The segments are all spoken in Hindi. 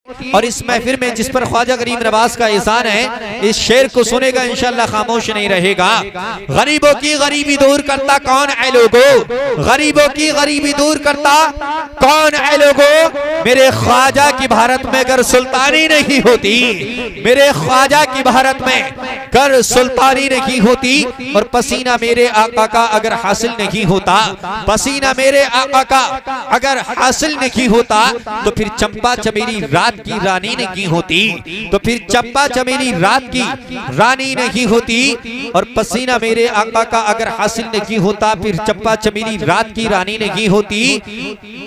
और इस महफिल में जिस पर ख्वाजा गरीब नवाज का एहसान है, इस शेर को सुनेगा इंशाअल्लाह खामोश नहीं रहेगा। गरीबों की गरीबी दूर करता कौन है लोगों, गरीबों की गरीबी दूर करता कौन है लोगों। मेरे ख्वाजा की भारत में अगर सुल्तानी नहीं होती, मेरे ख्वाजा की भारत में कर सुल्तानी नहीं होती, और पसीना मेरे आका का अगर हासिल नहीं होता, पसीना मेरे आका का अगर हासिल नहीं होता, तो फिर चंपा चमेली रात की रानी नहीं होती, तो फिर चंपा चमेली रात की रानी नहीं होती। और पसीना मेरे आका का अगर हासिल नहीं होता, फिर चंपा चमेली रात की रानी नहीं होती।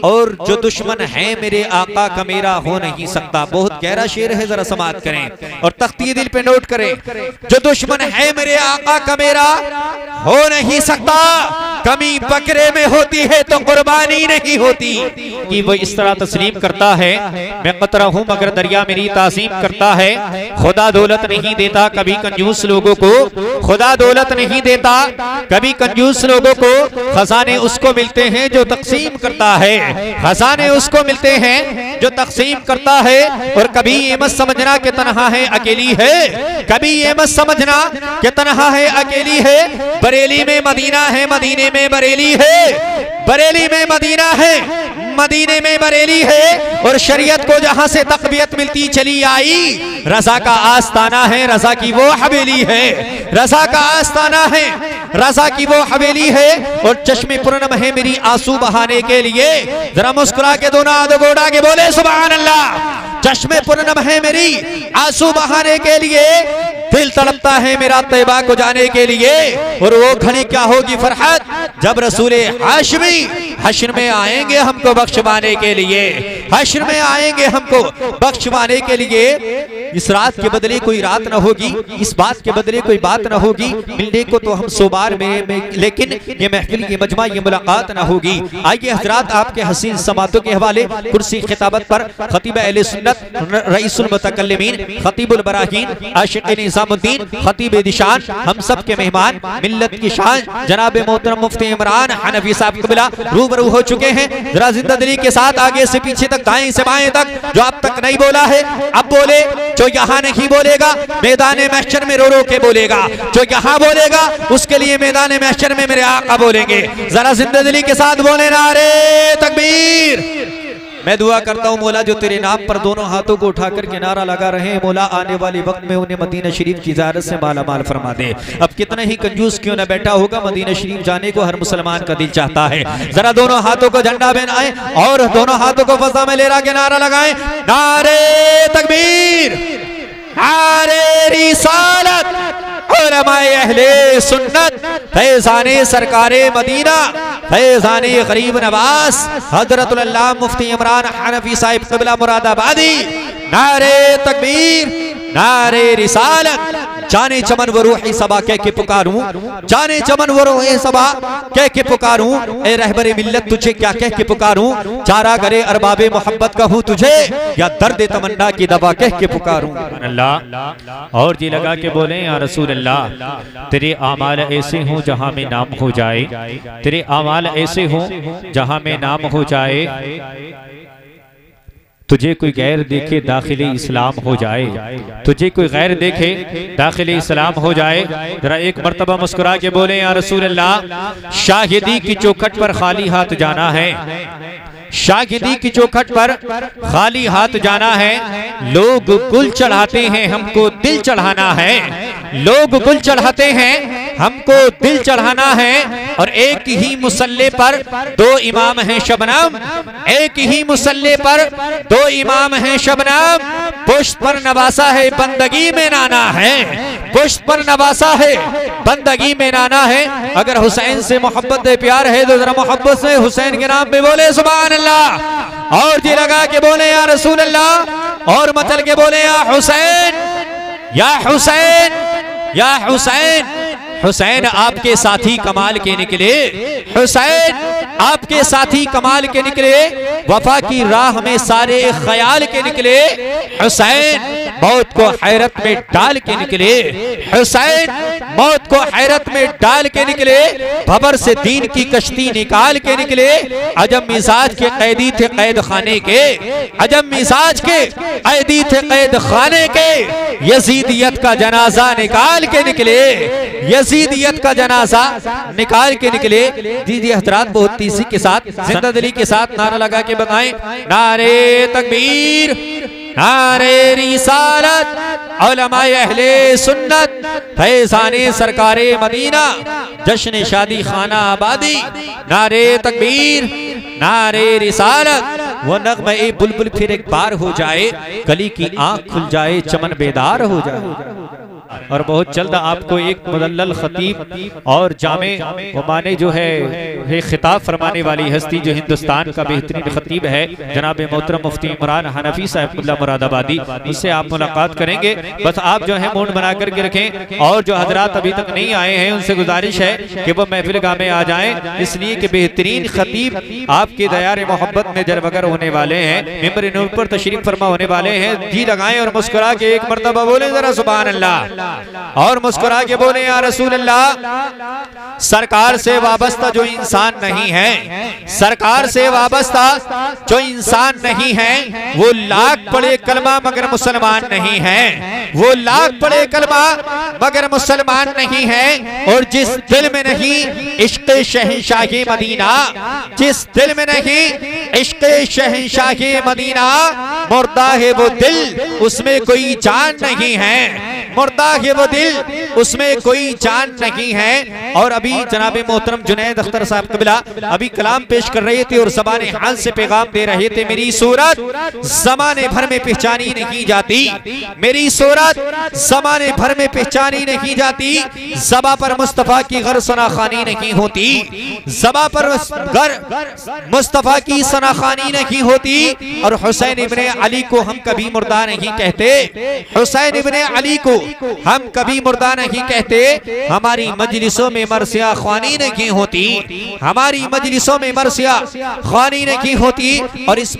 और जो दुश्मन है मेरे आका का मेरा हो नहीं सकता। बहुत गहरा शेर है, जरा समाअत करें और तख्ती दिल पे नोट करें। जो दुश्मन है मेरे आका का मेरा हो नहीं सकता। कमी बकरे में होती है तो कुर्बानी नहीं होती। कि वो इस तरह तस्लीम करता है, मैं कतरा हूँ मगर दरिया मेरी तासीम करता है। खुदा दौलत नहीं देता कभी कंजूस लोगों को, खुदा दौलत नहीं देता कभी कंजूस लोगों को। खजाने उसको मिलते हैं जो तकसीम करता है, खजाने उसको मिलते हैं जो तकसीम करता है। और कभी ये मत समझना कि तन्हा है अकेली है, कभी ये मत समझना कि तन्हा है अकेली है। बरेली में मदीना है, मदीने में बरेली है, बरेली में मदीना है, मदीने में बरेली है। और शरीयत को जहां से तकबीयत मिलती चली आई, रजा का आस्ताना है, रजा की वो हवेली है, रजा का आस्ताना है, रजा की वो हवेली है। और चश्मे पूर्णम है मेरी आंसू बहाने के लिए। जरा मुस्कुरा के दोनों हाथ गोड़ा के बोले सुभान अल्लाह। चश्मे पूर्णम है मेरी आंसू बहाने के लिए, दिल तड़पता है मेरा तैबा को जाने के लिए। और वो घड़ी क्या होगी फरहत, जब रसूले हाशमी हश्र में आएंगे हमको बख्शवाने के लिए, हश्र में आएंगे हमको बख्शवाने के लिए। इस रात के बदले कोई रात न होगी, इस बात के बदले कोई बात न होगी। मिलने को तो हम 100 बार में लेकिन ये महफिल ये मजमा ये मुलाकात न होगी। आइए हजरात आपके हसीन समातों के हवाले कुर्सी खिताबत पर खतीब अहले सुन्नत रईसुल मुतकल्लिमीन खतीबुल बराहीन आशिक निजामुद्दीन खतीब दिशान हम सब के मेहमान मिल्लत की शान जनाब मोहतरम मुफ्ती इमरान हनफी साहब क़िबला रूबरू हो चुके हैं। जरा जिंदा दिली के साथ आगे से पीछे तक दाएं से बाएं तक, जो अब तक नहीं बोला है अब बोले, जो यहाँ नहीं बोलेगा मैदान महशर में रो रो के बोलेगा, जो यहाँ बोलेगा उसके लिए मैदान महशर में मेरे आका बोलेंगे। जरा जिंदा दिली के साथ बोले नारे तकबीर। मैं दुआ करता हूँ मौला जो तेरे नाम पर दोनों हाथों को उठाकर के नारा लगा रहे हैं, मौला आने वाले वक्त में उन्हें मदीना शरीफ की ज़ियारत से माला माल फरमा दे। अब कितना ही कंजूस क्यों न बैठा होगा, मदीना शरीफ जाने को हर मुसलमान का दिल चाहता है। जरा दोनों हाथों को झंडा बनाए और दोनों हाथों को फजा में लेरा के नारा लगाए, नारे तकबीर, नारे रिसालत, उलमाए अहले सुन्नत, फैज़ाने सरकारे मदीना, फैज़ाने गरीब नवाज हज़रतुल अल्लाह मुफ्ती इमरान हनफी साहिब क़िबला मुरादाबादी। नारे तकबीर, नारे रिसालत। जाने चमन वो रूही सबा कह के पुकारूं, जाने चमन वो रूही सबा कह के पुकारूं, ए रहबरे मिल्लत तुझे क्या कह के पुकारूं। चारा करे अरबाबे मोहब्बत कहूं तुझे, या दर्द तमन्ना की दवा कह के पुकारूं। अल्लाह और जी लगा के बोले या रसूल अल्लाह, तेरे आमाल ऐसे हों जहां में नाम हो जाए, तेरे आमाल ऐसे हों जहां में नाम हो जाए। तुझे कोई गैर देखे दाखिले इस्लाम हो जाए, तुझे कोई गैर देखे दाखिले इस्लाम हो जाए। जरा एक मर्तबा मुस्कुरा के बोले या रसूल अल्लाह, शाहिदी की चौखट पर खाली हाथ जाना है, शाहिदी की चौखट पर खाली हाथ जाना है। लोग गुल चढ़ाते हैं हमको दिल चढ़ाना है, लोग गुल चढ़ाते हैं हमको दिल चढ़ाना है। और एक ही मुसल्ले पर दो इमाम हैं शबनम, एक ही मुसल्ले पर दो इमाम हैं शबनम। पुष्प पर नवासा है बंदगी में नाना है, पुष्प पर नवासा है बंदगी में नाना है। अगर हुसैन से मोहब्बत प्यार है तो जरा मोहब्बत से हुसैन के नाम पे बोले सुभान अल्लाह। और जी लगा के बोले या रसूल अल्लाह, और मचल के बोले या हुसैन, या हुसैन, या हुसैन। हुसैन आपके साथी कमाल के निकले, हुसैन आपके साथी कमाल के निकले, वफा की राह में सारे ख्याल के निकले। हुसैन मौत को हैरत में डाल के निकले, हुसैन मौत को हैरत में डाल के निकले, भबर से दीन की कश्ती निकाल के निकले। अजब मिजाज के कैदी थे कैद खाने के, अजब मिजाज के कैदी थे कैद खाने के, यजीदियत का जनाजा निकाल के निकले, यजीदियत का जनाजा निकाल के निकले। दीजिए हजरात बहुत तेजी के साथ जिंदा दिली के साथ नारा लगा के बताएं, नारे तकबीर, नारे रिसालत, उलमाए अहले सुन्नत, फैज़ाने सरकारे मदीना, जश्न शादी खाना आबादी, नारे तकबीर, नारे रिसालत। वो नग़्मा ए बुलबुल फिर एक बार हो जाए, गली की आंख खुल जाए, चमन बेदार हो जाए। और बहुत जल्द आपको एक मुदल्लल खतीब और जामे माने जो है खिताब फरमाने वाली हस्ती जो हिंदुस्तान का बेहतरीन खतीब है जनाब मोहतरम मुफ्ती इमरान हनफी साहिब मुरादाबादी, उससे आप मुलाकात करेंगे। बस आप जो है मूड बना करके रखें। और जो हजरात अभी तक नहीं आए हैं उनसे गुजारिश है कि वो महफिल गाह में आ जाएं, इसलिए कि बेहतरीन खतीब आपके दयार मोहब्बत में जरवगर होने वाले हैं, मिंबर नूर पर तशरीफ फरमा होने वाले हैं। जी लगाएं और मुस्कुरा के एक मरतबा बोले जरा सुभान अल्लाह, और मुस्कुरा के बोले या रसूल अल्लाह। सरकार से वाबस्ता जो इंसान नहीं है, सरकार से वाबस्ता जो इंसान नहीं है, वो लाख पढ़े कलमा मगर मुसलमान नहीं है, वो लाख पढ़े कलमा मगर मुसलमान नहीं है। और जिस दिल में नहीं इश्क़ शहंशाही मदीना, जिस दिल में नहीं इश्क़ शहंशाही मदीना, मुर्दा है वो दिल उसमें कोई जान नहीं है, मुर्दा है वो दिल उसमें कोई जान नहीं है। और अभी जनाब मोहतरम जुनैद अख्तर साहब कबिला अभी कलाम पेश कर रहे थे और ज़बान हाल से पैगाम दे रहे थे, मेरी सूरत ज़माने भर में पहचानी नहीं जाती, मेरी सूरत ज़माने भर में पहचानी नहीं जाती। ज़बा पर मुस्तफ़ा की गर सनाखानी नहीं होती, ज़बा पर मुस्तफ़ा की सनाखानी नहीं होती। और हुसैन इब्ने अली को हम कभी मुर्दा नहीं कहते, हुसैन इब्ने अली को हम कभी मुर्दा नहीं कहते। हमारी मजलिसों में मरसिया ख्वानी नहीं होती, हमारी मजलिसों में मरसिया ख्वानी नहीं होती। और इस